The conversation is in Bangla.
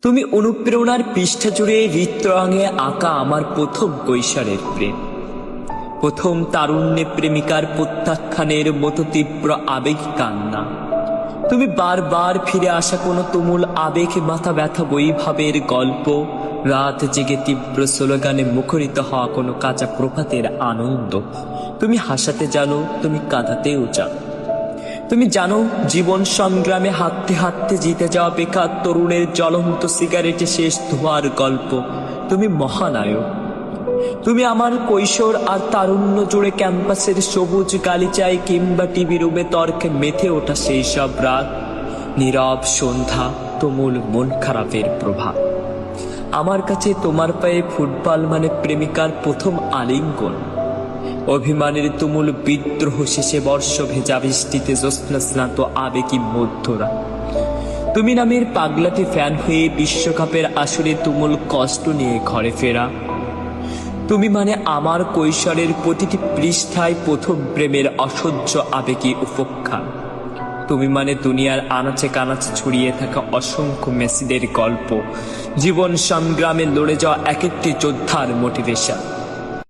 তুমি অনুপ্রেরণার পৃষ্ঠা জুড়ে হৃদয়ঙ্গে আঁকা আমার প্রথম কৈশোরের প্রেম, প্রথম তারুণ্যে প্রেমিকার প্রত্যাখ্যানের মতো তীব্র আবেগ কান্না। তুমি বারবার ফিরে আসা কোনো তুমুল আবেগ মাথা ব্যথা বৈভাবের গল্প, রাত জেগে তীব্র স্লোগানে মুখরিত হওয়া কোনো কাঁচা প্রভাতের আনন্দ। তুমি হাসাতে জানো, তুমি কাঁদাতেও জানো। তুমি জানো জীবন সংগ্রামে হাঁটতে হাঁটতে জিতে যাওয়া বেকার তরুণের জ্বলন্ত সিগারেটে শেষ ধোয়ার গল্প। তুমি মহানায়ক। তুমি আমার কৈশোর আর তারুণ্য জুড়ে ক্যাম্পাসের সবুজ গালিচায় কিংবা টিভি রুমে তর্কে মেতে ওঠা সেই সব রাত, নীরব সন্ধ্যা, তুমুল মন খারাপের প্রভাব। আমার কাছে তোমার পায়ে ফুটবল মানে প্রেমিকার প্রথম আলিঙ্গন, অভিমানের তুমুল বিদ্রোহ শেষে বর্ষ ভেজা বৃষ্টিতে জ্যোৎস্না স্নাত আবেগী মধ্যরা। তুমি নামের পাগলাটি ফ্যান হয়ে বিশ্বকাপের আসরে তুমুল কষ্ট নিয়ে ঘরে ফেরা। তুমি মানে আমার কৈশোরের প্রতিটি পৃষ্ঠায় প্রথম প্রেমের অসহ্য আবেগী উপেক্ষা। তুমি মানে দুনিয়ার আনাচে কানাচে ছড়িয়ে থাকা অসংখ্য মেসিদের গল্প, জীবন সংগ্রামে লড়ে যাওয়া এক একটি যোদ্ধার মোটিভেশন।